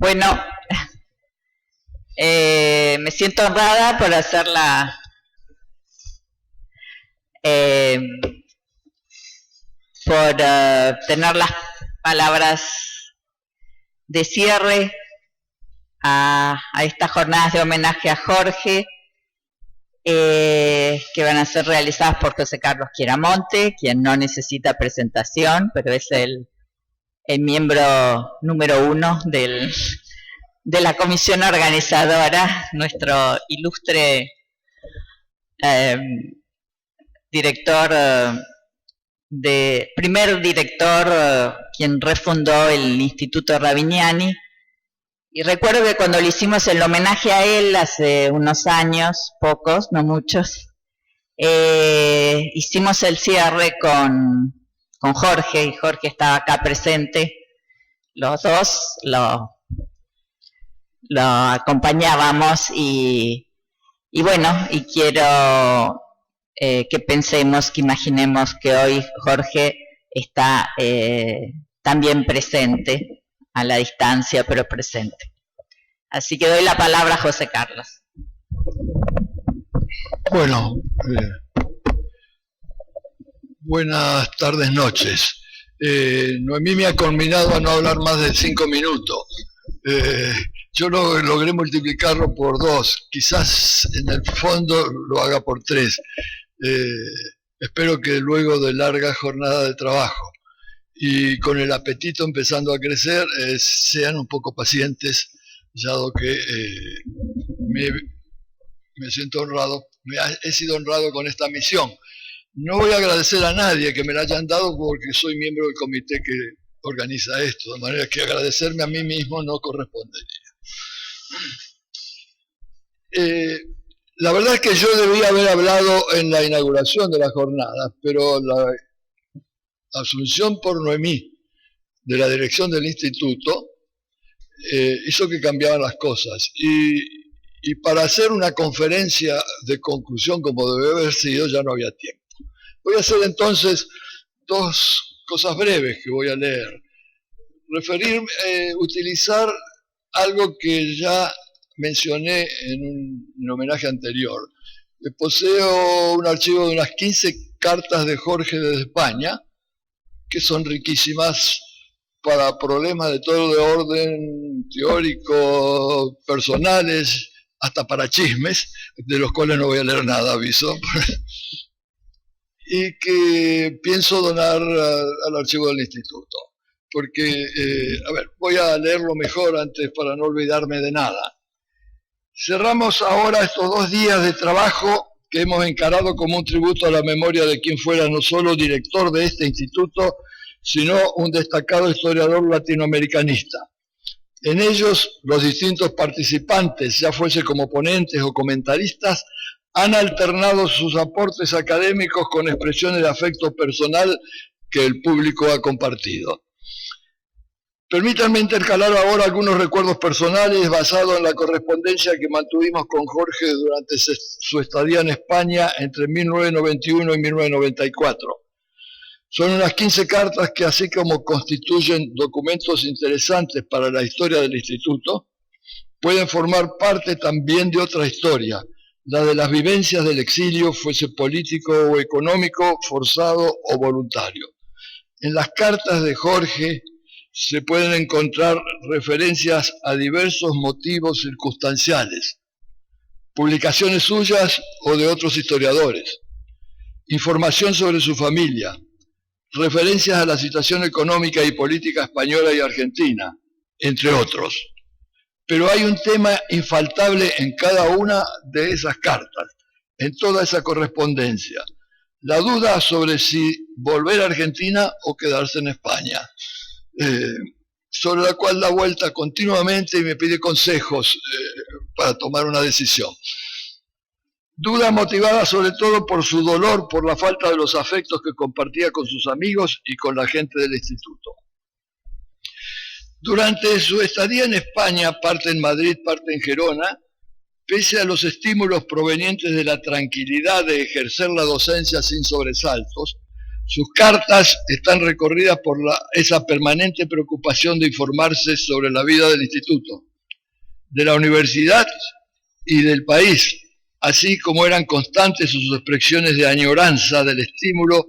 Bueno, me siento honrada por hacer tener las palabras de cierre a estas jornadas de homenaje a Jorge, que van a ser realizadas por José Carlos Chiaramonte, quien no necesita presentación, pero es el miembro número 1 de la comisión organizadora, nuestro ilustre primer director, quien refundó el Instituto Ravignani. Y recuerdo que cuando le hicimos el homenaje a él hace unos años, pocos, no muchos, hicimos el cierre con Jorge, y Jorge estaba acá presente. Los dos lo acompañábamos y bueno, y quiero que pensemos, que imaginemos que hoy Jorge está también presente, a la distancia, pero presente. Así que doy la palabra a José Carlos. Bueno, buenas tardes, noches. Noemí me ha combinado a no hablar más de 5 minutos. Yo logré multiplicarlo por 2, quizás en el fondo lo haga por 3. Espero que luego de larga jornada de trabajo y con el apetito empezando a crecer, sean un poco pacientes, dado que me siento honrado, he sido honrado con esta misión. No voy a agradecer a nadie que me la hayan dado porque soy miembro del comité que organiza esto, de manera que agradecerme a mí mismo no correspondería. La verdad es que yo debía haber hablado en la inauguración de la jornada, pero la asunción por Noemí de la dirección del instituto hizo que cambiaran las cosas. Y para hacer una conferencia de conclusión como debe haber sido, ya no había tiempo. Voy a hacer entonces 2 cosas breves que voy a leer. Utilizar algo que ya mencioné en un homenaje anterior. Poseo un archivo de unas 15 cartas de Jorge desde España, que son riquísimas para problemas de todo de orden teórico, personales, hasta para chismes, de los cuales no voy a leer nada, aviso, y que pienso donar al archivo del instituto. Porque, voy a leerlo mejor antes para no olvidarme de nada. Cerramos ahora estos 2 días de trabajo que hemos encarado como un tributo a la memoria de quien fuera no solo director de este instituto, sino un destacado historiador latinoamericanista. En ellos, los distintos participantes, ya fuese como ponentes o comentaristas, han alternado sus aportes académicos con expresiones de afecto personal que el público ha compartido. Permítanme intercalar ahora algunos recuerdos personales basados en la correspondencia que mantuvimos con Jorge durante su estadía en España entre 1991 y 1994. Son unas 15 cartas que, así como constituyen documentos interesantes para la historia del instituto, pueden formar parte también de otra historia, la de las vivencias del exilio, fuese político o económico, forzado o voluntario. En las cartas de Jorge se pueden encontrar referencias a diversos motivos circunstanciales, publicaciones suyas o de otros historiadores, información sobre su familia, referencias a la situación económica y política española y argentina, entre otros. Pero hay un tema infaltable en cada una de esas cartas, en toda esa correspondencia: la duda sobre si volver a Argentina o quedarse en España, sobre la cual da vuelta continuamente y me pide consejos para tomar una decisión. Duda motivada sobre todo por su dolor por la falta de los afectos que compartía con sus amigos y con la gente del instituto. Durante su estadía en España, parte en Madrid, parte en Gerona, pese a los estímulos provenientes de la tranquilidad de ejercer la docencia sin sobresaltos, Sus cartas están recorridas por esa permanente preocupación de informarse sobre la vida del instituto, de la universidad y del país, así como eran constantes sus expresiones de añoranza del estímulo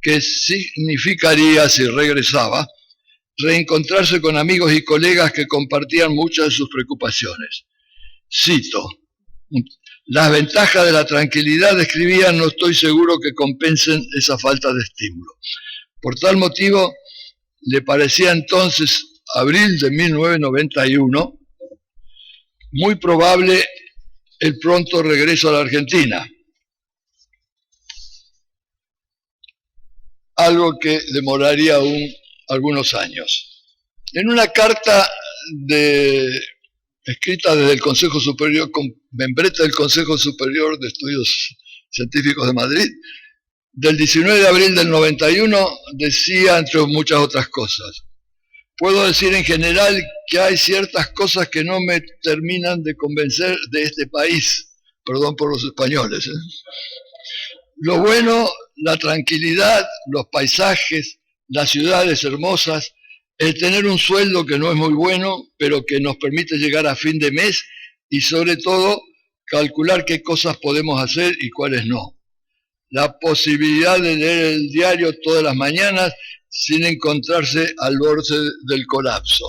que significaría, si regresaba, reencontrarse con amigos y colegas que compartían muchas de sus preocupaciones. Cito: las ventajas de la tranquilidad, escribían, no estoy seguro que compensen esa falta de estímulo. Por tal motivo, le parecía entonces, abril de 1991, muy probable el pronto regreso a la Argentina, algo que demoraría aún algunos años. En una carta escrita desde el Consejo Superior, con membrete del Consejo Superior de Estudios Científicos de Madrid, del 19 de abril del 91, decía, entre muchas otras cosas: puedo decir en general que hay ciertas cosas que no me terminan de convencer de este país, perdón por los españoles, Lo bueno, la tranquilidad, los paisajes, las ciudades hermosas, el tener un sueldo que no es muy bueno, pero que nos permite llegar a fin de mes, y sobre todo, calcular qué cosas podemos hacer y cuáles no. La posibilidad de leer el diario todas las mañanas sin encontrarse al borde del colapso,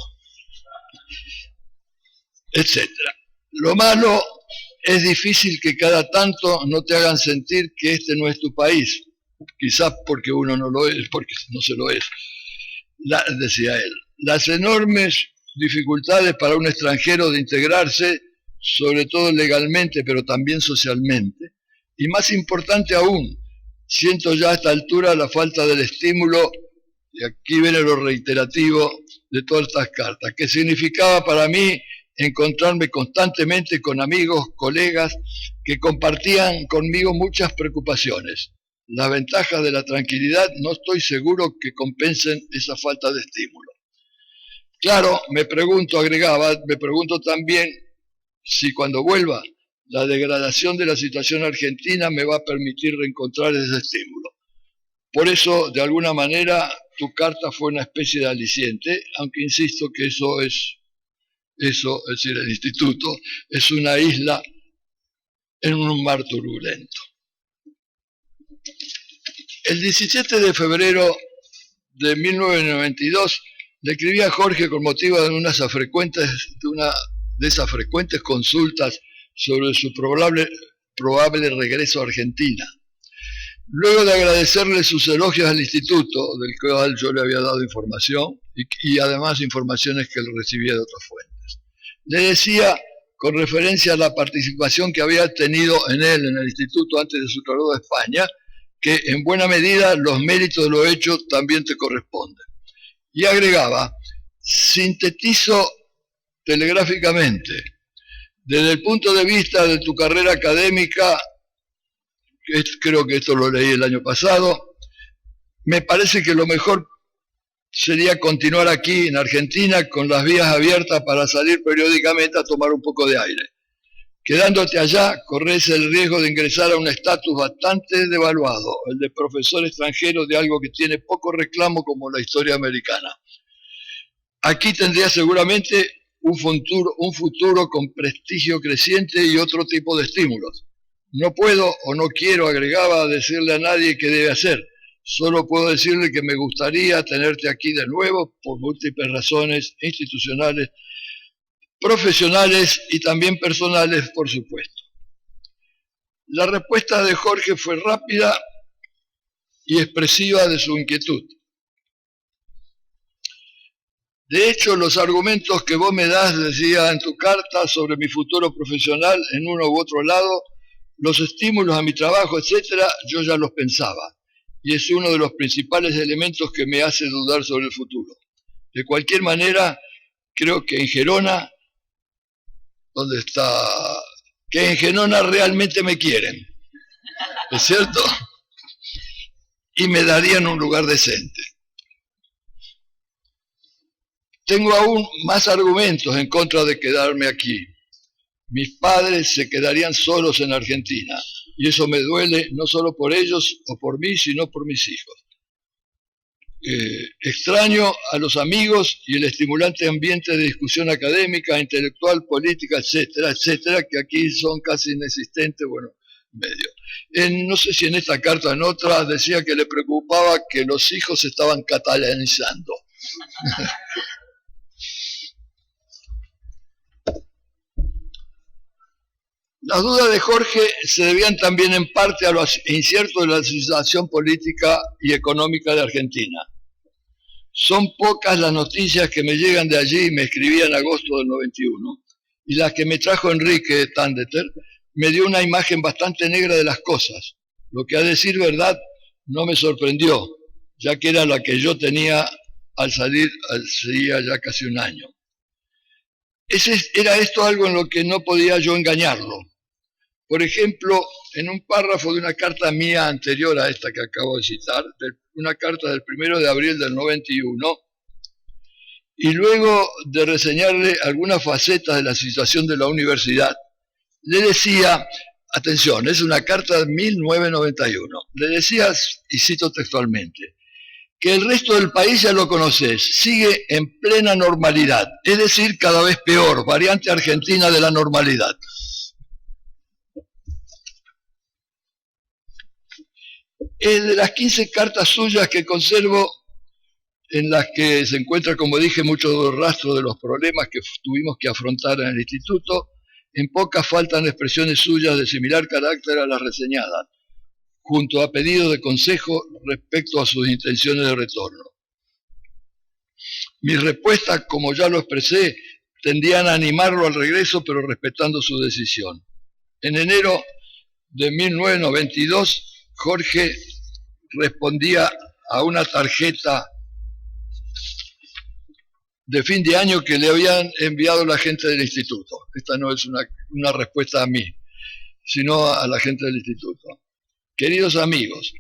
etc. Lo malo, es difícil que cada tanto no te hagan sentir que este no es tu país, quizás porque uno no lo es, porque no se lo es. Decía él, las enormes dificultades para un extranjero de integrarse, sobre todo legalmente, pero también socialmente, y más importante aún, siento ya a esta altura la falta del estímulo, y aquí viene lo reiterativo de todas estas cartas, que significaba para mí encontrarme constantemente con amigos, colegas, que compartían conmigo muchas preocupaciones. Las ventajas de la tranquilidad no estoy seguro que compensen esa falta de estímulo. Claro, agregaba, me pregunto también si cuando vuelva, la degradación de la situación argentina me va a permitir reencontrar ese estímulo. Por eso, de alguna manera, tu carta fue una especie de aliciente, aunque insisto que eso, es decir, el instituto, es una isla en un mar turbulento. El 17 de febrero de 1992 le escribí a Jorge con motivo de una de esas frecuentes consultas sobre su probable regreso a Argentina. Luego de agradecerle sus elogios al instituto, del cual yo le había dado información, y además informaciones que él recibía de otras fuentes, le decía, con referencia a la participación que había tenido en él, en el instituto, antes de su traslado a España, que en buena medida los méritos de lo hecho también te corresponden. Y agregaba, sintetizo telegráficamente, desde el punto de vista de tu carrera académica, creo que esto lo leí el año pasado, me parece que lo mejor sería continuar aquí en Argentina con las vías abiertas para salir periódicamente a tomar un poco de aire. Quedándote allá, corres el riesgo de ingresar a un estatus bastante devaluado, el de profesor extranjero de algo que tiene poco reclamo como la historia americana. Aquí tendrías seguramente un futuro con prestigio creciente y otro tipo de estímulos. No puedo o no quiero, agregaba, decirle a nadie qué debe hacer. Solo puedo decirle que me gustaría tenerte aquí de nuevo por múltiples razones institucionales, profesionales y también personales, por supuesto. La respuesta de Jorge fue rápida y expresiva de su inquietud. De hecho, los argumentos que vos me das, decía en tu carta, sobre mi futuro profesional en uno u otro lado, los estímulos a mi trabajo, etcétera, yo ya los pensaba. Y es uno de los principales elementos que me hace dudar sobre el futuro. De cualquier manera, creo que en Gerona, que en Gerona realmente me quieren, ¿es cierto? Y me darían un lugar decente. Tengo aún más argumentos en contra de quedarme aquí. Mis padres se quedarían solos en Argentina, y eso me duele no solo por ellos o por mí, sino por mis hijos. extraño a los amigos y el estimulante ambiente de discusión académica, intelectual, política, etcétera, etcétera, que aquí son casi inexistentes, bueno, medio. No sé si en esta carta o en otra decía que le preocupaba que los hijos se estaban catalanizando. Las dudas de Jorge se debían también en parte a los inciertos de la situación política y económica de Argentina. Son pocas las noticias que me llegan de allí, y me escribía en agosto del 91, y las que me trajo Enrique Tandeter me dio una imagen bastante negra de las cosas, lo que a decir verdad no me sorprendió, ya que era la que yo tenía al salir hacía ya casi un año. Era esto algo en lo que no podía yo engañarlo. Por ejemplo, en un párrafo de una carta mía anterior a esta que acabo de citar, una carta del 1 de abril del 91, y luego de reseñarle algunas facetas de la situación de la universidad, le decía, atención, es una carta de 1991, le decía, y cito textualmente, que el resto del país ya lo conoces, sigue en plena normalidad, es decir, cada vez peor, variante argentina de la normalidad. De las 15 cartas suyas que conservo, en las que se encuentra, como dije, mucho rastro de los problemas que tuvimos que afrontar en el instituto, en pocas faltan expresiones suyas de similar carácter a las reseñadas, junto a pedidos de consejo respecto a sus intenciones de retorno. Mis respuestas, como ya lo expresé, tendían a animarlo al regreso, pero respetando su decisión. En enero de 1992, Jorge respondía a una tarjeta de fin de año que le habían enviado la gente del instituto. Esta no es una respuesta a mí, sino a la gente del instituto. Queridos amigos,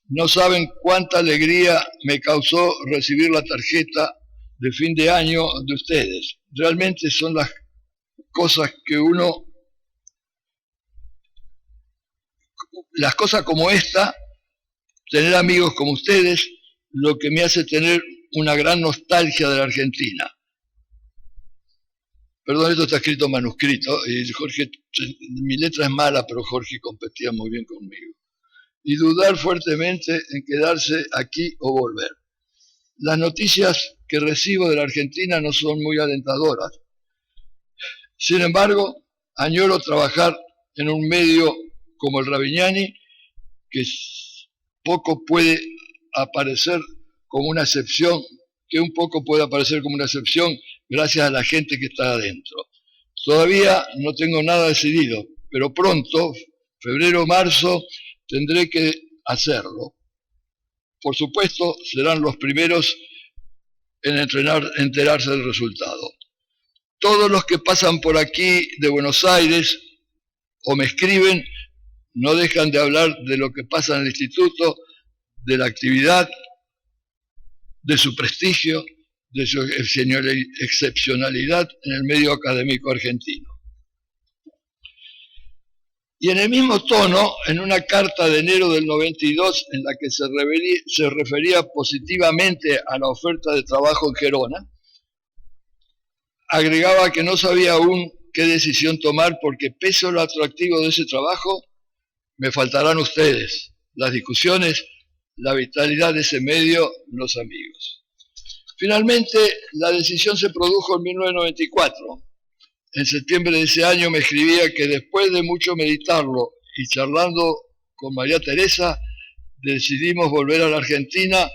no saben cuánta alegría me causó recibir la tarjeta de fin de año de ustedes. Realmente son las cosas que las cosas como esta, tener amigos como ustedes, lo que me hace tener una gran nostalgia de la Argentina. Perdón, esto está escrito en manuscrito, y Jorge, mi letra es mala, pero Jorge competía muy bien conmigo. Y dudar fuertemente en quedarse aquí o volver. Las noticias que recibo de la Argentina no son muy alentadoras. Sin embargo, añoro trabajar en un medio como el Ravignani, que poco puede aparecer como una excepción, que un poco puede aparecer como una excepción gracias a la gente que está adentro. Todavía no tengo nada decidido, pero pronto, febrero o marzo, tendré que hacerlo. Por supuesto, serán los primeros en enterarse del resultado. Todos los que pasan por aquí de Buenos Aires o me escriben, no dejan de hablar de lo que pasa en el instituto, de la actividad, de su prestigio, de su excepcionalidad en el medio académico argentino. Y en el mismo tono, en una carta de enero del 92, en la que se refería positivamente a la oferta de trabajo en Gerona, agregaba que no sabía aún qué decisión tomar porque pese a lo atractivo de ese trabajo, me faltarán ustedes, las discusiones, la vitalidad de ese medio, los amigos. Finalmente, la decisión se produjo en 1994. En septiembre de ese año me escribía que después de mucho meditarlo y charlando con María Teresa, decidimos volver a la Argentina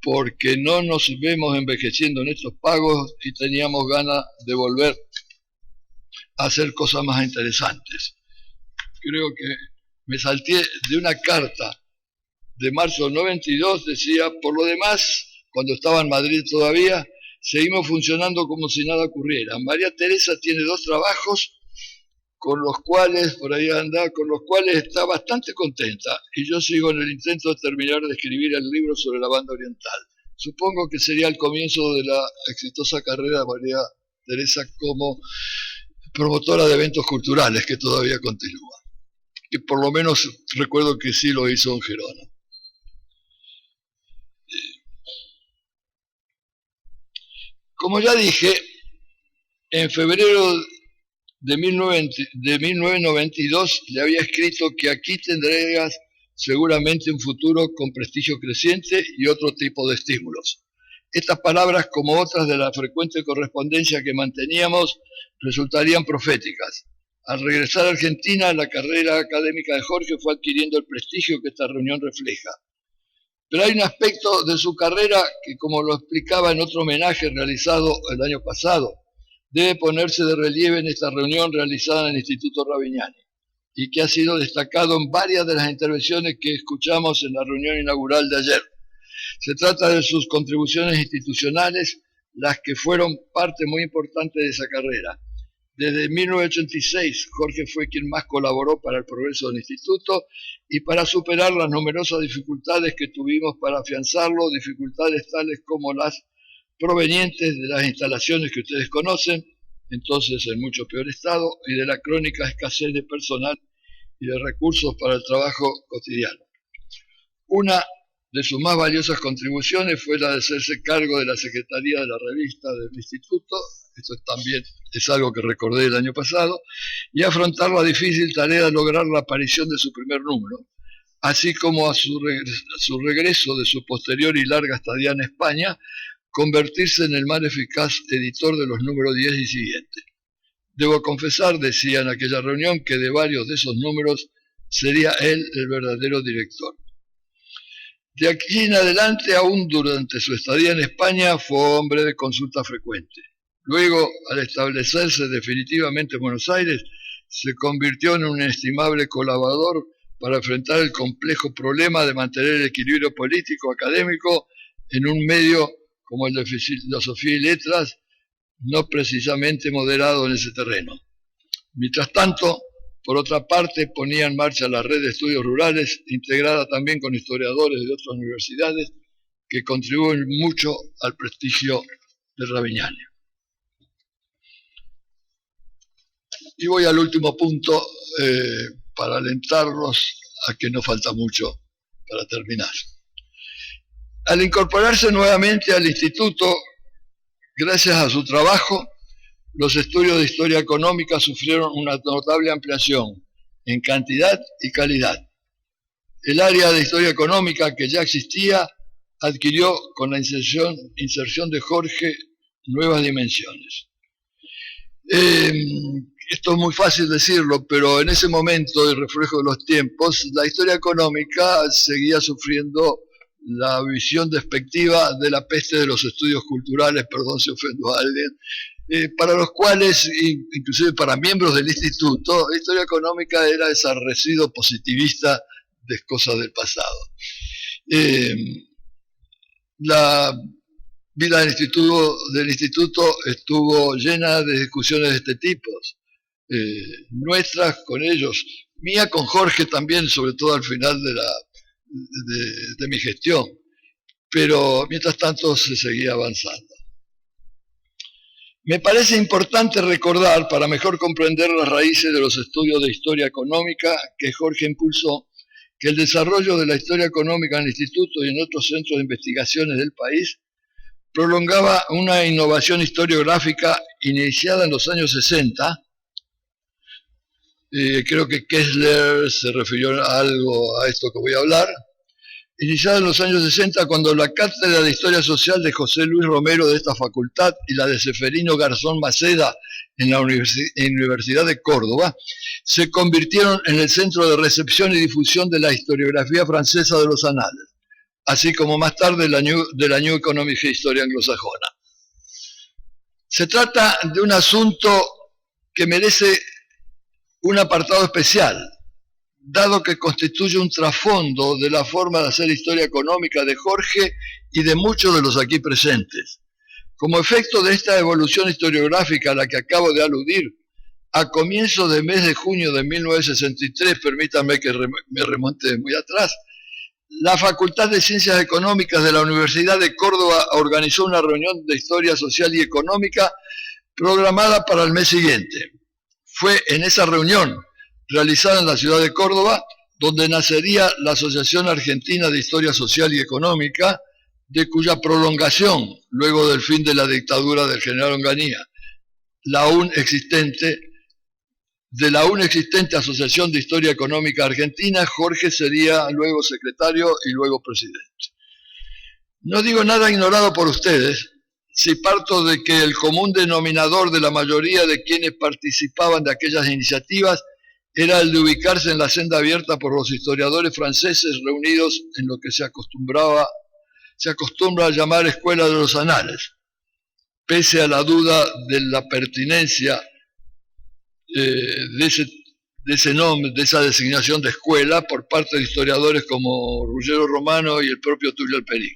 porque no nos vemos envejeciendo en estos pagos y teníamos ganas de volver a hacer cosas más interesantes. Creo que me salté de una carta de marzo del 92, decía, por lo demás, cuando estaba en Madrid todavía, seguimos funcionando como si nada ocurriera. María Teresa tiene 2 trabajos con los cuales, por ahí anda, con los cuales está bastante contenta, y yo sigo en el intento de terminar de escribir el libro sobre la banda oriental. Supongo que sería el comienzo de la exitosa carrera de María Teresa como promotora de eventos culturales, que todavía continúa. Que por lo menos recuerdo que sí lo hizo en Gerona. Como ya dije, en febrero de 1992 le había escrito que aquí tendrías seguramente un futuro con prestigio creciente y otro tipo de estímulos. Estas palabras, como otras de la frecuente correspondencia que manteníamos, resultarían proféticas. Al regresar a Argentina, la carrera académica de Jorge fue adquiriendo el prestigio que esta reunión refleja. Pero hay un aspecto de su carrera que, como lo explicaba en otro homenaje realizado el año pasado, debe ponerse de relieve en esta reunión realizada en el Instituto Ravignani y que ha sido destacado en varias de las intervenciones que escuchamos en la reunión inaugural de ayer. Se trata de sus contribuciones institucionales, las que fueron parte muy importante de esa carrera. Desde 1986, Jorge fue quien más colaboró para el progreso del instituto y para superar las numerosas dificultades que tuvimos para afianzarlo, dificultades tales como las provenientes de las instalaciones que ustedes conocen, entonces en mucho peor estado, y de la crónica escasez de personal y de recursos para el trabajo cotidiano. Una de sus más valiosas contribuciones fue la de hacerse cargo de la Secretaría de la revista del Instituto, esto también es algo que recordé el año pasado, y afrontar la difícil tarea de lograr la aparición de su primer número, así como a su regreso de su posterior y larga estadía en España, convertirse en el más eficaz editor de los números 10 y siguientes. Debo confesar, decía en aquella reunión, que de varios de esos números sería él el verdadero director. De aquí en adelante, aún durante su estadía en España, fue hombre de consulta frecuente. Luego, al establecerse definitivamente en Buenos Aires, se convirtió en un inestimable colaborador para enfrentar el complejo problema de mantener el equilibrio político académico en un medio como el de Filosofía y Letras, no precisamente moderado en ese terreno. Mientras tanto, por otra parte, ponía en marcha la red de estudios rurales, integrada también con historiadores de otras universidades, que contribuyen mucho al prestigio de Ravignani. Y voy al último punto para alentarlos a que no falta mucho para terminar. Al incorporarse nuevamente al instituto, gracias a su trabajo, los estudios de historia económica sufrieron una notable ampliación en cantidad y calidad. El área de historia económica que ya existía adquirió con la inserción de Jorge nuevas dimensiones. Esto es muy fácil decirlo, pero en ese momento, el reflejo de los tiempos, la historia económica seguía sufriendo la visión despectiva de la peste de los estudios culturales, perdón si ofendo a alguien, para los cuales, inclusive para miembros del instituto, la historia económica era ese residuo positivista de cosas del pasado. La vida del instituto estuvo llena de discusiones de este tipo, nuestras con ellos, mía con Jorge también, sobre todo al final de mi gestión, pero mientras tanto se seguía avanzando. Me parece importante recordar, para mejor comprender las raíces de los estudios de historia económica que Jorge impulsó, que el desarrollo de la historia económica en el instituto y en otros centros de investigaciones del país prolongaba una innovación historiográfica iniciada en los años 60. Creo que Kessler se refirió algo a esto que voy a hablar. Iniciada en los años 60, cuando la cátedra de Historia Social de José Luis Romero de esta facultad y la de Seferino Garzón Maceda en la Universidad de Córdoba se convirtieron en el centro de recepción y difusión de la historiografía francesa de los anales, así como más tarde de la New Economic History anglosajona. Se trata de un asunto que merece un apartado especial, dado que constituye un trasfondo de la forma de hacer historia económica de Jorge y de muchos de los aquí presentes. Como efecto de esta evolución historiográfica a la que acabo de aludir, a comienzos del mes de junio de 1963, permítanme que me remonte muy atrás, la Facultad de Ciencias Económicas de la Universidad de Córdoba organizó una reunión de historia social y económica programada para el mes siguiente. Fue en esa reunión, realizada en la ciudad de Córdoba, donde nacería la Asociación Argentina de Historia Social y Económica, de cuya prolongación, luego del fin de la dictadura del general Onganía, de la aún existente Asociación de Historia Económica Argentina, Jorge sería luego secretario y luego presidente. No digo nada ignorado por ustedes, si parto de que el común denominador de la mayoría de quienes participaban de aquellas iniciativas era el de ubicarse en la senda abierta por los historiadores franceses reunidos en lo que se acostumbra a llamar Escuela de los Anales, pese a la duda de la pertinencia de ese nombre, de esa designación de escuela por parte de historiadores como Ruggiero Romano y el propio Tulio Alperín.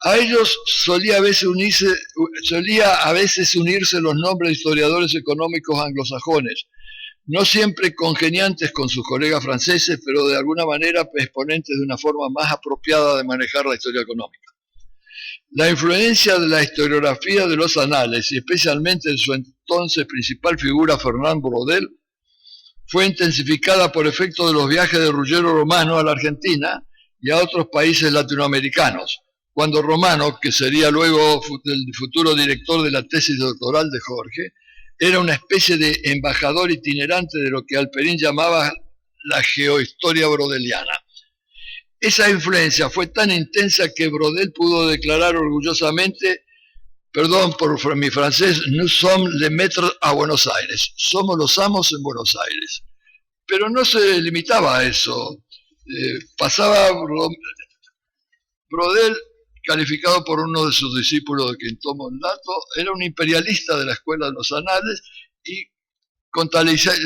A ellos solía a veces unirse los nombres de historiadores económicos anglosajones, no siempre congeniantes con sus colegas franceses, pero de alguna manera exponentes de una forma más apropiada de manejar la historia económica. La influencia de la historiografía de los anales, y especialmente de su entonces principal figura, Fernand Braudel, fue intensificada por efecto de los viajes de Ruggiero Romano a la Argentina y a otros países latinoamericanos, cuando Romano, que sería luego el futuro director de la tesis doctoral de Jorge, era una especie de embajador itinerante de lo que Alperín llamaba la geohistoria brodeliana. Esa influencia fue tan intensa que Braudel pudo declarar orgullosamente, perdón por mi francés, nous sommes les maîtres a Buenos Aires, somos los amos en Buenos Aires. Pero no se limitaba a eso, Braudel, calificado por uno de sus discípulos de quien tomo el dato, era un imperialista de la Escuela de los Anales y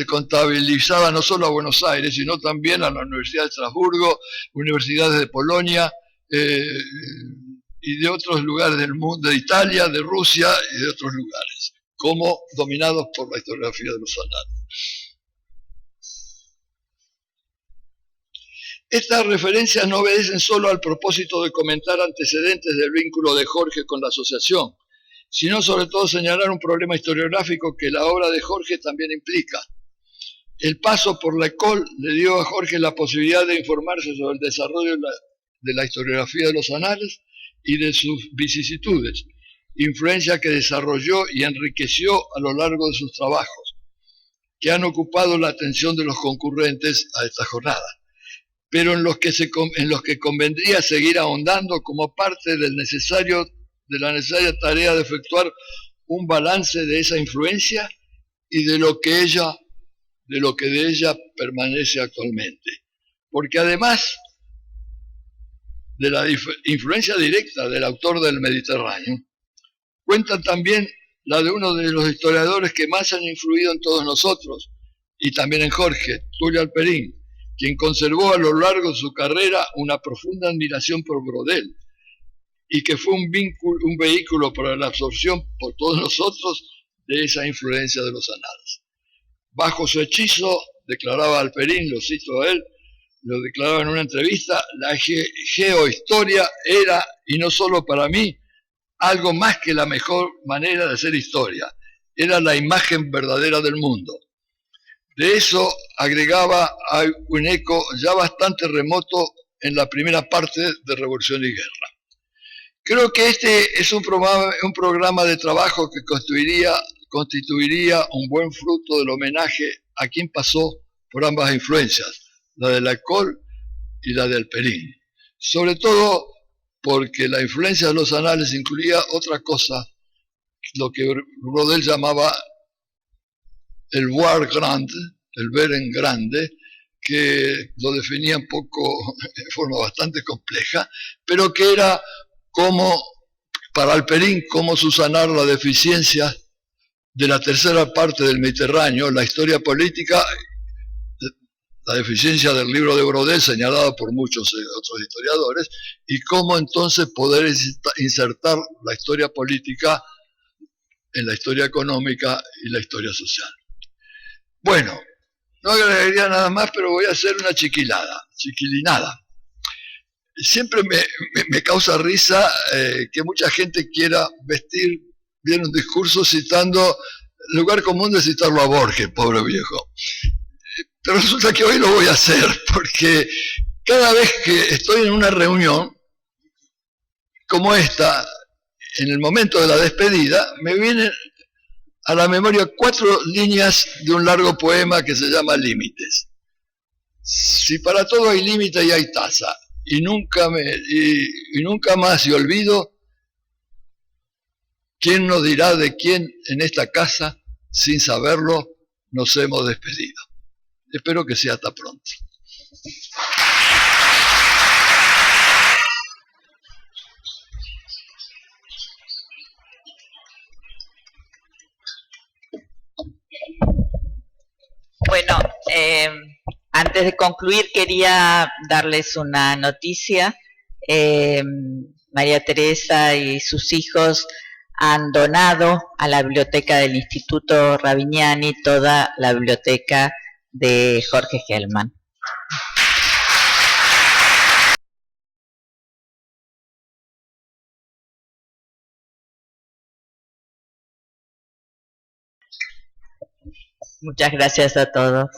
contabilizaba no solo a Buenos Aires, sino también a la Universidad de Estrasburgo, universidades de Polonia y de otros lugares del mundo, de Italia, de Rusia y de otros lugares, como dominados por la historiografía de los Anales. Estas referencias no obedecen solo al propósito de comentar antecedentes del vínculo de Jorge con la asociación, sino sobre todo señalar un problema historiográfico que la obra de Jorge también implica. El paso por la École le dio a Jorge la posibilidad de informarse sobre el desarrollo de la historiografía de los anales y de sus vicisitudes, influencia que desarrolló y enriqueció a lo largo de sus trabajos, que han ocupado la atención de los concurrentes a esta jornada, pero en los que convendría seguir ahondando como parte de la necesaria tarea de efectuar un balance de esa influencia y de lo que de ella permanece actualmente. Porque además de la influencia directa del autor del Mediterráneo, cuenta también la de uno de los historiadores que más han influido en todos nosotros, y también en Jorge, Tulio Alperín, quien conservó a lo largo de su carrera una profunda admiración por Braudel, y que fue un vehículo para la absorción por todos nosotros de esa influencia de los anales. Bajo su hechizo, declaraba Alperín, lo cito a él, lo declaraba en una entrevista, la geohistoria era, y no solo para mí, algo más que la mejor manera de hacer historia, era la imagen verdadera del mundo. De eso agregaba un eco ya bastante remoto en la primera parte de Revolución y Guerra. Creo que este es un programa de trabajo que constituiría un buen fruto del homenaje a quien pasó por ambas influencias, la de la École y la de Alperín. Sobre todo porque la influencia de los anales incluía otra cosa, lo que Braudel llamaba el voir grand, el ver en grande, que lo definía un poco de forma bastante compleja, pero que era como, para Alperín, cómo subsanar la deficiencia de la tercera parte del Mediterráneo, la historia política, la deficiencia del libro de Braudel, señalado por muchos otros historiadores, y cómo entonces poder insertar la historia política en la historia económica y la historia social. Bueno, no agregaría nada más, pero voy a hacer una chiquilinada. Siempre me causa risa que mucha gente quiera vestir bien un discurso citando, el lugar común de citarlo a Borges, pobre viejo. Pero resulta que hoy lo voy a hacer, porque cada vez que estoy en una reunión, como esta, en el momento de la despedida, me vienen a la memoria 4 líneas de un largo poema que se llama Límites. Si para todo hay límite y hay tasa, y nunca más y olvido, ¿quién nos dirá de quién en esta casa, sin saberlo, nos hemos despedido? Espero que sea hasta pronto. Bueno, antes de concluir quería darles una noticia. María Teresa y sus hijos han donado a la biblioteca del Instituto Ravignani toda la biblioteca de Jorge Gelman. Muchas gracias a todos.